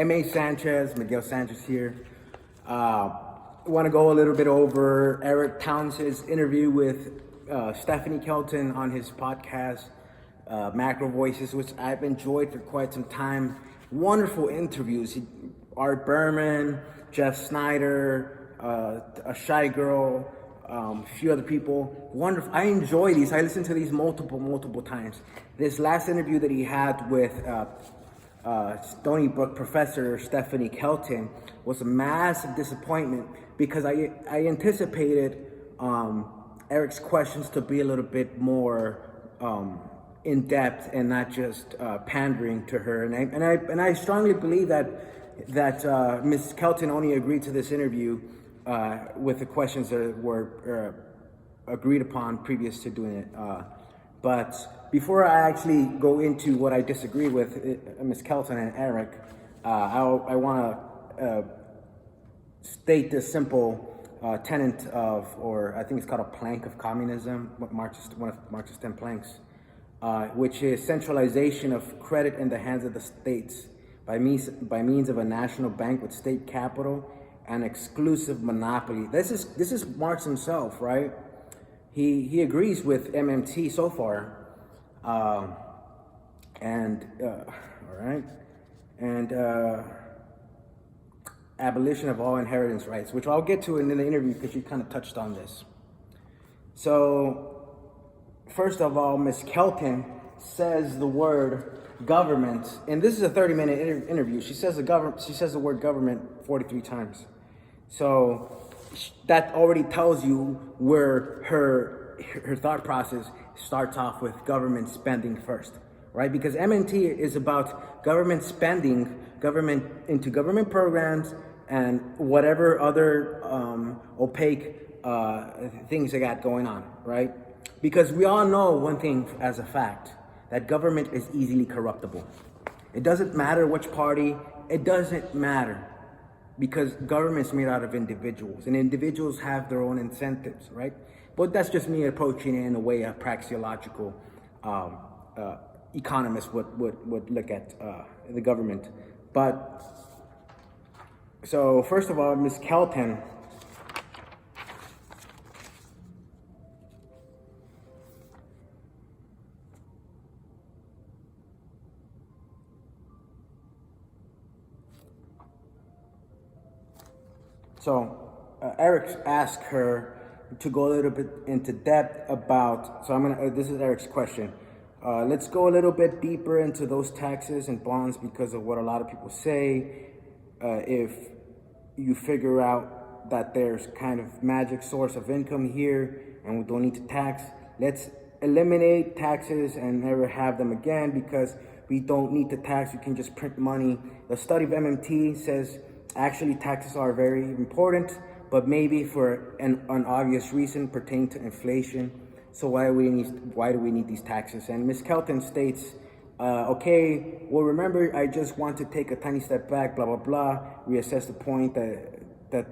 M.A. Sanchez, Miguel Sanchez here. Want to go a little bit over Eric Townsend's interview with Stephanie Kelton on his podcast, Macro Voices, which I've enjoyed for quite some time. Wonderful interviews. Art Berman, Jeff Snyder, a Shy Girl, a few other people. Wonderful. I enjoy these. I listen to these multiple times. This last interview that he had with Stony Brook professor Stephanie Kelton was a massive disappointment because I anticipated Eric's questions to be a little bit more in depth and not just pandering to her. And I strongly believe that Ms. Kelton only agreed to this interview with the questions that were agreed upon previous to doing it. But before I actually go into what I disagree with Ms. Kelton and Eric, I want to state this simple tenet of, or I think it's called a plank of communism, one of Marx's 10 planks, which is centralization of credit in the hands of the states by means of a national bank with state capital and exclusive monopoly. This is Marx himself, right? He agrees with MMT so far. All right, and abolition of all inheritance rights, which I'll get to in the interview because you kind of touched on this. So, first of all, Ms. Kelton says the word government, and this is a 30-minute interview. She says the word government 43 times. So that already tells you where her thought process starts off with government spending first, right? Because MNT is about government spending, government programs, and whatever other opaque things they got going on, right? Because we all know one thing as a fact, that government is easily corruptible. It doesn't matter which party, it doesn't matter. Because government's made out of individuals, and individuals have their own incentives, right? But that's just me approaching it in a way a praxeological economist would look at the government. But, so first of all, Ms. Kelton, Eric asked her to go a little bit into depth about, this is Eric's question. Let's go a little bit deeper into those taxes and bonds because of what a lot of people say. If you figure out that there's kind of magic source of income here and we don't need to tax, let's eliminate taxes and never have them again because we don't need to tax, we can just print money. The study of MMT says actually taxes are very important, but maybe for an obvious reason pertaining to inflation. So why do we need these taxes? And Ms. Kelton states, okay, well, remember, I just want to take a tiny step back, blah, blah, blah, reassess the point that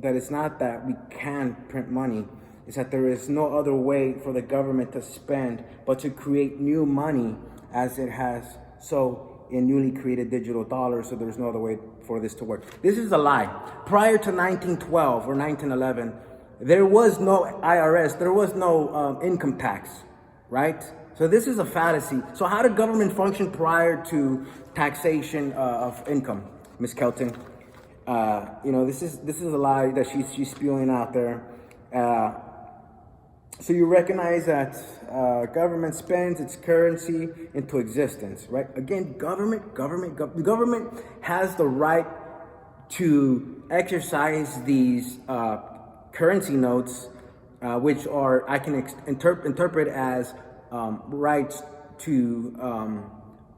it's not that we can print money, it's that there is no other way for the government to spend but to create new money as it has so in newly created digital dollars, so there's no other way for this to work. This is a lie. Prior to 1912 or 1911, there was no IRS, there was no income tax, right? So this is a fallacy. So how did government function prior to taxation of income, Ms. Kelton? This is a lie that she's spewing out there. So you recognize that government spends its currency into existence, right? Again, the government has the right to exercise these currency notes, which are, I can interpret as rights to,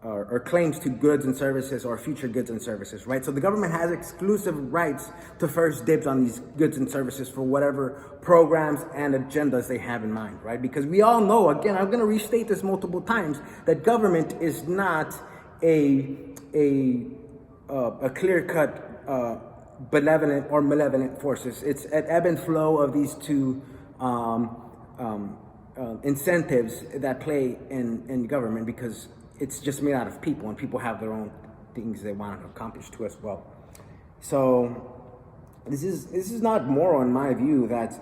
or claims to goods and services or future goods and services, right? So the government has exclusive rights to first dibs on these goods and services for whatever programs and agendas they have in mind, right? Because we all know, again, I'm going to restate this multiple times, that government is not a clear-cut benevolent or malevolent forces. It's an ebb and flow of these two incentives that play in government, because it's just made out of people, and people have their own things they want to accomplish too as well. So this is not moral in my view, that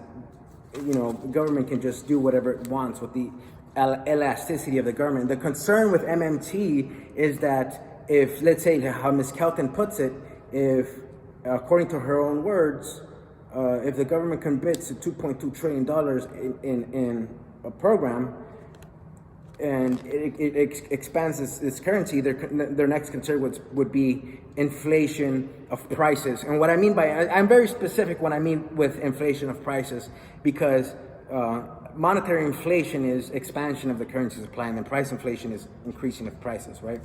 the government can just do whatever it wants with the elasticity of the government. The concern with MMT is that if, let's say, how Ms. Kelton puts it, if, according to her own words, if the government commits to $2.2 trillion in a program, and it expands its currency, their next concern would be inflation of prices. And what I mean by, I'm very specific when I mean with inflation of prices, because monetary inflation is expansion of the currency supply, and then price inflation is increasing of prices, right?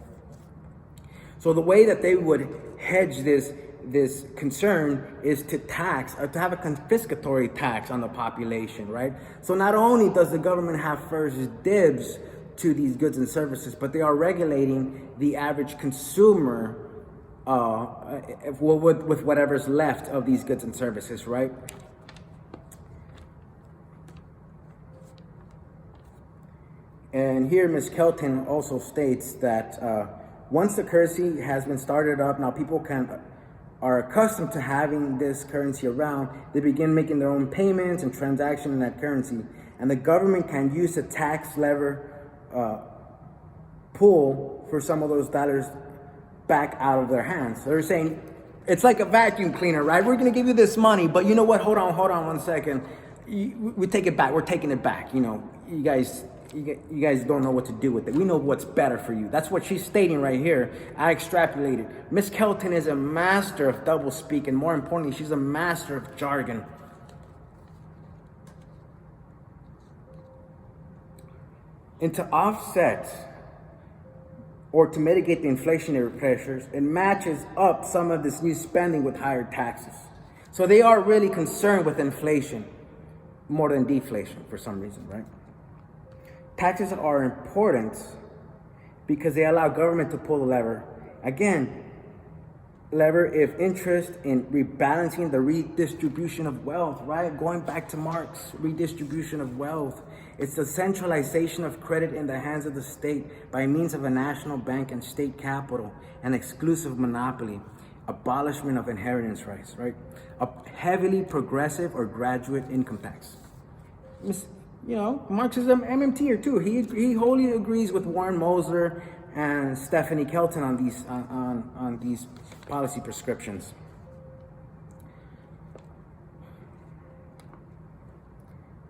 So the way that they would hedge this concern is to tax, or to have a confiscatory tax on the population, right? So not only does the government have first dibs to these goods and services, but they are regulating the average consumer with whatever's left of these goods and services, right? And here Ms. Kelton also states that once the currency has been started up, now people are accustomed to having this currency around. They begin making their own payments and transactions in that currency, and the government can use a tax lever pull for some of those dollars back out of their hands. So they're saying it's like a vacuum cleaner, right? We're going to give you this money, but you know what? Hold on 1 second. We take it back. We're taking it back. You guys don't know what to do with it. We know what's better for you. That's what she's stating right here. I extrapolated. Ms. Kelton is a master of doublespeak, and more importantly, she's a master of jargon. And to offset or to mitigate the inflationary pressures, it matches up some of this new spending with higher taxes. So they are really concerned with inflation more than deflation for some reason, right? Taxes are important because they allow government to pull the lever. Again, lever if interest in rebalancing the redistribution of wealth, right? Going back to Marx, redistribution of wealth. It's the centralization of credit in the hands of the state by means of a national bank and state capital, an exclusive monopoly, abolishment of inheritance rights, right? A heavily progressive or graduate income tax. Marxism, MMT too. He wholly agrees with Warren Mosler and Stephanie Kelton on these policy prescriptions.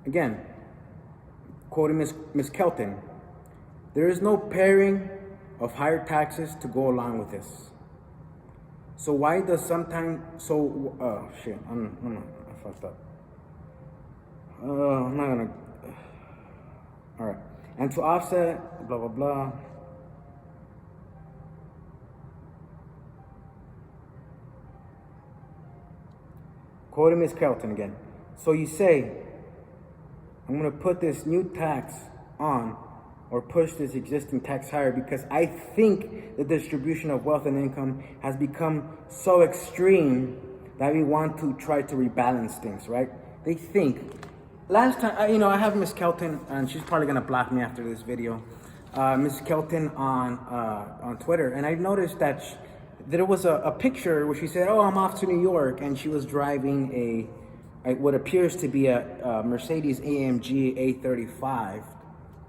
Again, quoting Ms. Kelton, there is no pairing of higher taxes to go along with this. So why does sometimes, I fucked up. I'm not gonna, all right. And to offset, blah, blah, blah. Quoting Ms. Kelton again. So you say, I'm going to put this new tax on or push this existing tax higher because I think the distribution of wealth and income has become so extreme that we want to try to rebalance things, right? They think. Last time, I have Ms. Kelton, and she's probably going to block me after this video. Ms. Kelton on Twitter, and I noticed that there was a picture where she said, "Oh, I'm off to New York," and she was driving what appears to be a Mercedes AMG A35,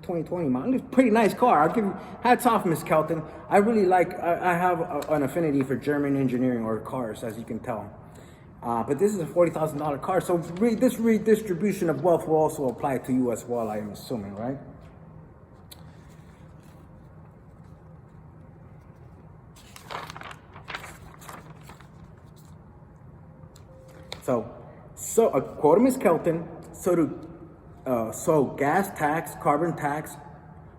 2020 model. It's a pretty nice car. I'll give you hats off, Ms. Kelton. I really like. I have an affinity for German engineering or cars, as you can tell. But this is a $40,000 car, so this redistribution of wealth will also apply to you as well, I am assuming, right? So according to Ms. Kelton, so gas tax, carbon tax,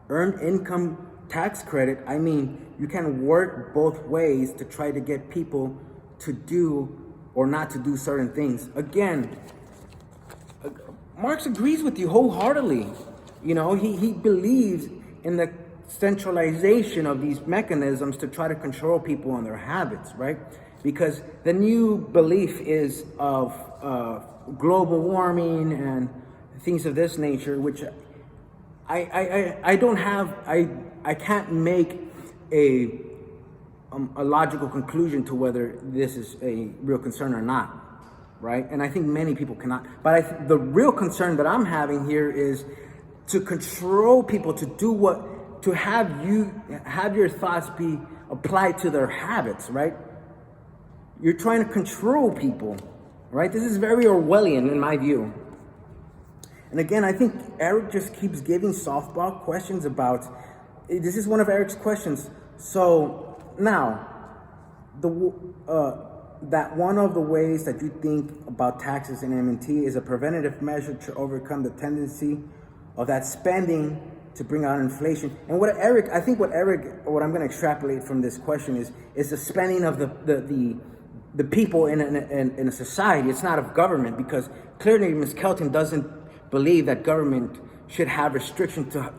earned income tax credit, I mean, you can work both ways to try to get people to do or not to do certain things. Again, Marx agrees with you wholeheartedly. He believes in the centralization of these mechanisms to try to control people and their habits, right? Because the new belief is of global warming and things of this nature, which I can't make a a logical conclusion to whether this is a real concern or not, right? And I think many people cannot. But the real concern that I'm having here is to control people to do what, to have your thoughts be applied to their habits, right? You're trying to control people, right? This is very Orwellian in my view. And again, I think Eric just keeps giving softball questions about, this is one of Eric's questions. So now, that one of the ways that you think about taxes and M&T is a preventative measure to overcome the tendency of that spending to bring out inflation. And what I'm going to extrapolate from this question is the spending of the people in a society. It's not of government, because clearly Ms. Kelton doesn't believe that government should have restriction to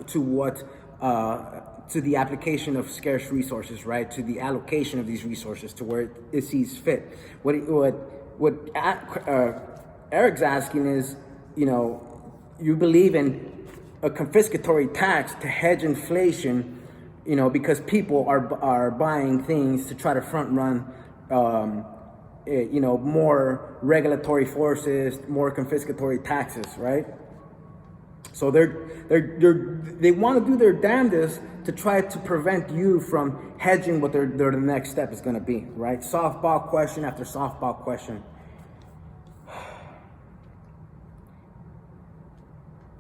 the application of scarce resources, right? To the allocation of these resources to where it sees fit. What Eric's asking is, you believe in a confiscatory tax to hedge inflation, because people are buying things to try to front run, more regulatory forces, more confiscatory taxes, right? So they want to do their damnedest to try to prevent you from hedging what their next step is going to be, right? Softball question after softball question.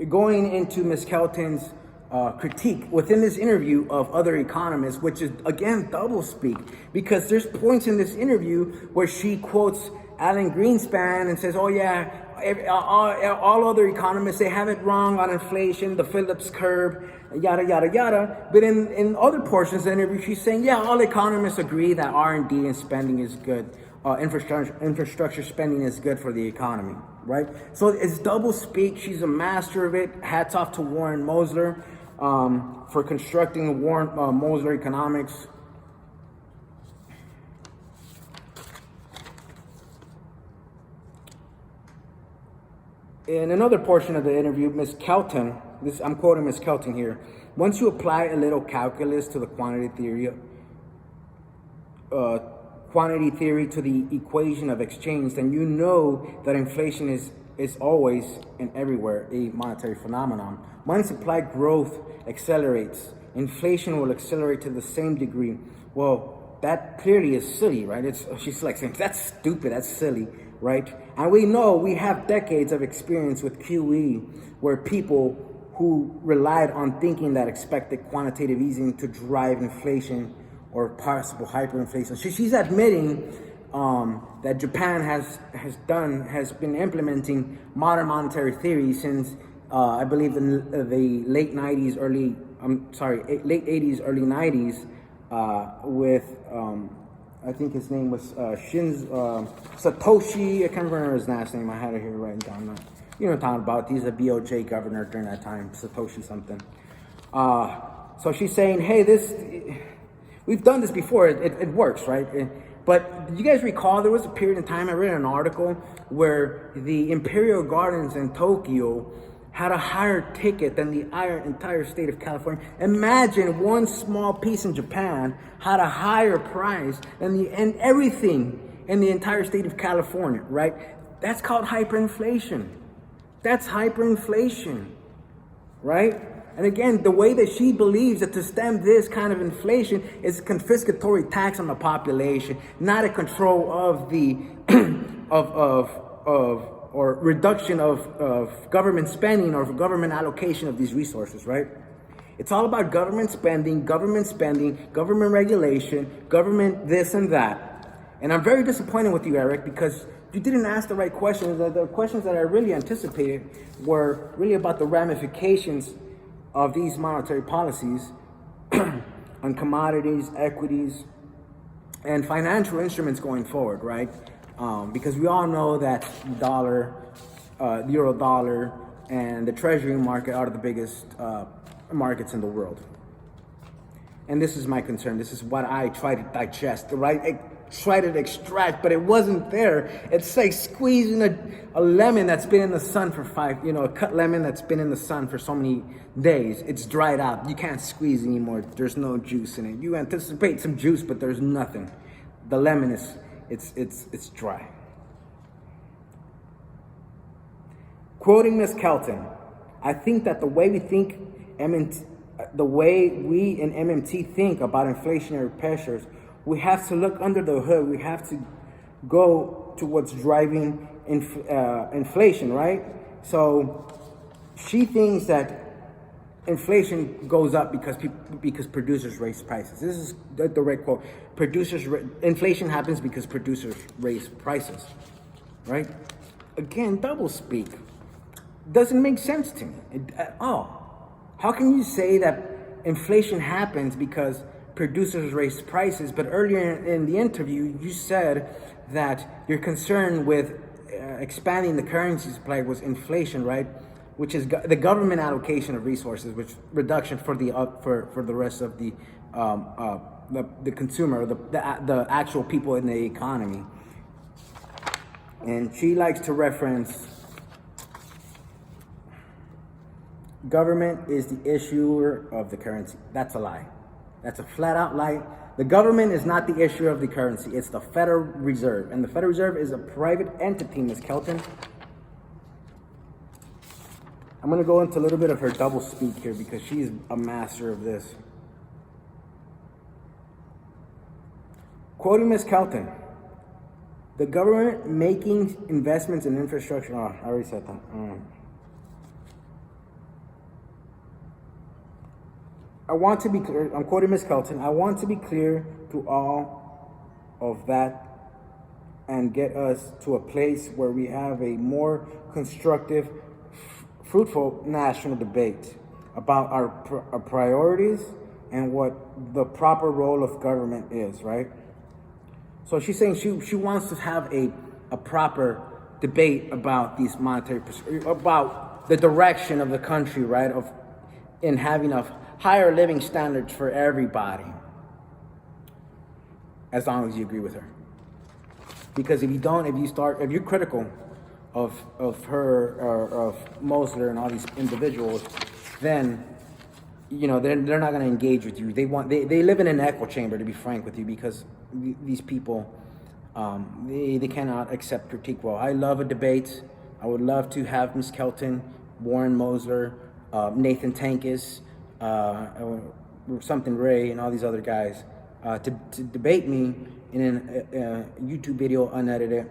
Going into Ms. Kelton's critique within this interview of other economists, which is, again, doublespeak, because there's points in this interview where she quotes Alan Greenspan and says, oh yeah, all other economists, they have it wrong on inflation, the Phillips curve, yada, yada, yada. But in other portions of the interview, she's saying, yeah, all economists agree that R&D and spending is good. Infrastructure spending is good for the economy, right? So it's double speak. She's a master of it. Hats off to Warren Mosler for constructing Warren Mosler economics. In another portion of the interview, Ms. Kelton, I'm quoting Ms. Kelton here, once you apply a little calculus to the quantity theory to the equation of exchange, then you know that inflation is always and everywhere a monetary phenomenon. Once supply growth accelerates, inflation will accelerate to the same degree. Well, that clearly is silly, right? She's like saying, that's stupid, that's silly, right? And we know we have decades of experience with QE where people who relied on thinking that expected quantitative easing to drive inflation or possible hyperinflation. She's admitting that Japan has been implementing modern monetary theory since I believe in the late 80s, early 90s, with I think his name was Satoshi. I can't remember his last name. I had it here written down. You know what I'm talking about. He's a BOJ governor during that time, Satoshi something. So she's saying, hey, we've done this before. It works, right? But do you guys recall there was a period in time I read an article where the Imperial Gardens in Tokyo had a higher ticket than the entire state of California. Imagine one small piece in Japan had a higher price than everything in the entire state of California, right? That's called hyperinflation. That's hyperinflation, right? And again, the way that she believes that to stem this kind of inflation is confiscatory tax on the population, not a control of the or reduction of government spending or government allocation of these resources, right? It's all about government spending, government regulation, government this and that. And I'm very disappointed with you, Eric, because you didn't ask the right questions. The questions that I really anticipated were really about the ramifications of these monetary policies on commodities, equities, and financial instruments going forward, right? Because we all know that dollar, euro dollar, and the treasury market are the biggest markets in the world. And this is my concern. This is what I try to digest, right? tried to extract, but it wasn't there. It's like squeezing a lemon that's been in the sun for a cut lemon that's been in the sun for so many days. It's dried out. You can't squeeze anymore. There's no juice in it. You anticipate some juice, but there's nothing. The lemon it's dry. Quoting Ms. Kelton, I think that the way we in MMT think about inflationary pressures, we have to look under the hood. We have to go to what's driving inflation, right? So she thinks that inflation goes up because producers raise prices. This is the direct quote. Inflation happens because producers raise prices, right? Again, double speak. Doesn't make sense to me at all. How can you say that inflation happens because producers raise prices, but earlier in the interview you said that your concern with expanding the currency supply was inflation, right? Which is the government allocation of resources, which reduction for the rest of the consumer, the actual people in the economy. And she likes to reference government is the issuer of the currency. That's a lie. That's a flat out lie. The government is not the issuer of the currency. It's the Federal Reserve. And the Federal Reserve is a private entity, Ms. Kelton. I'm going to go into a little bit of her double speak here because she's a master of this. Quoting Ms. Kelton, the government making investments in infrastructure. Oh, I already said that. I want to be clear, I'm quoting Ms. Kelton, I want to be clear to all of that and get us to a place where we have a more constructive, fruitful national debate about our priorities and what the proper role of government is, right? So she's saying she wants to have a proper debate about these about the direction of the country, right? In having a higher living standards for everybody, as long as you agree with her. Because if you're critical of her or of Mosler and all these individuals, then they're not going to engage with you. They live in an echo chamber, to be frank with you, because these people they cannot accept critique well. I love a debate. I would love to have Ms. Kelton, Warren Mosler, Nathan Tankis, something Ray, and all these other guys to debate me in a YouTube video unedited,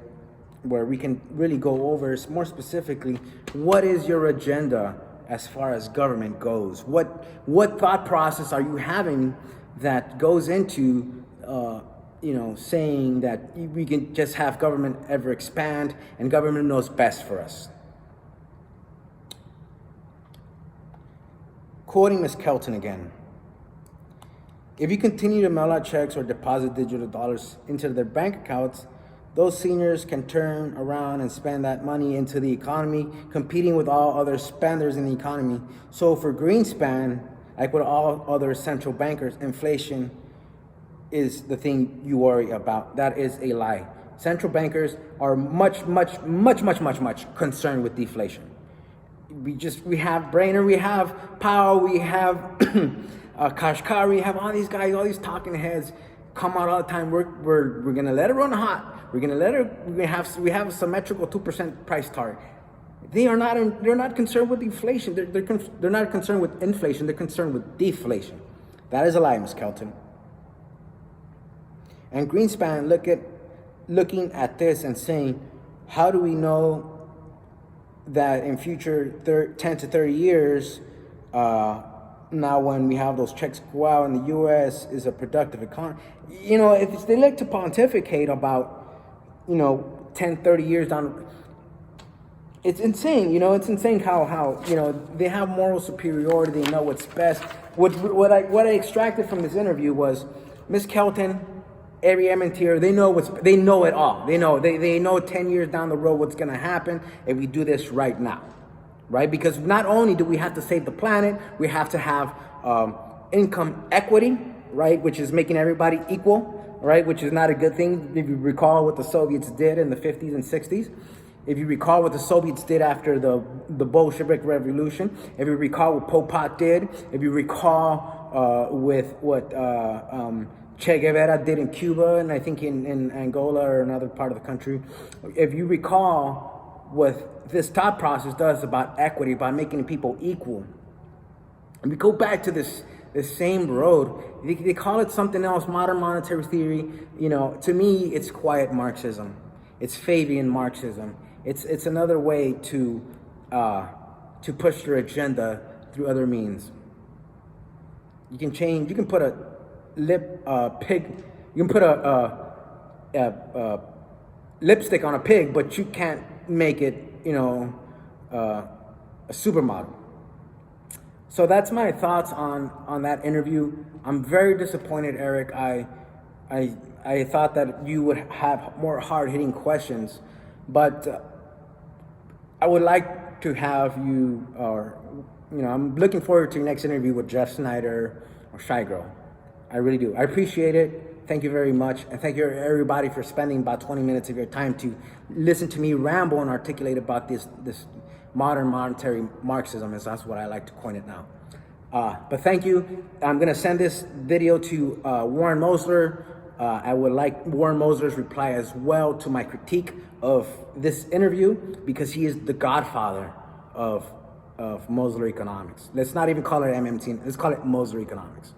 where we can really go over more specifically what is your agenda as far as government goes. What thought process are you having that goes into saying that we can just have government ever expand and government knows best for us. Quoting Ms. Kelton again, if you continue to mail out checks or deposit digital dollars into their bank accounts, those seniors can turn around and spend that money into the economy, competing with all other spenders in the economy. So for Greenspan, like with all other central bankers, inflation is the thing you worry about. That is a lie. Central bankers are much concerned with deflation. We have Brainerd, we have Powell, we have Kashkari, we have all these guys, all these talking heads come out all the time. We're gonna let it run hot. We have a symmetrical 2% price target. They're not concerned with inflation. They're not concerned with inflation. They're concerned with deflation. That is a lie, Ms. Kelton. And Greenspan looking at this and saying, how do we know that in future 10 to 30 years, now when we have those checks go out in the U.S. is a productive economy? If they like to pontificate about, 10, 30 years down, it's insane. It's insane how they have moral superiority. They know what's best. What I extracted from this interview was Ms. Kelton, every MNTer, they know it all. They know 10 years down the road what's going to happen if we do this right now, right? Because not only do we have to save the planet, we have to have income equity, right? Which is making everybody equal. right? Which is not a good thing. If you recall what the Soviets did in the 50s and 60s, if you recall what the Soviets did after the Bolshevik Revolution, if you recall what Pol Pot did, if you recall with what Che Guevara did in Cuba, and I think in Angola or another part of the country, if you recall what this thought process does about equity, about making people equal, and we go back to this same road. They call it something else, modern monetary theory. You know, to me, it's quiet Marxism. It's Fabian Marxism. It's another way to push your agenda through other means. You can change. You can put a pig. You can put a lipstick on a pig, but you can't make it, you know, a supermodel. So that's my thoughts on that interview. I'm very disappointed, Eric. I thought that you would have more hard-hitting questions, but I would like to have you, or I'm looking forward to your next interview with Jeff Snyder or Shy Girl. I really do. I appreciate it. Thank you very much, and thank you everybody for spending about 20 minutes of your time to listen to me ramble and articulate about this modern monetary Marxism, as that's what I like to coin it now. But thank you. I'm gonna send this video to Warren Mosler. I would like Warren Mosler's reply as well to my critique of this interview, because he is the godfather of Mosler economics. Let's not even call it MMT. Let's call it Mosler economics.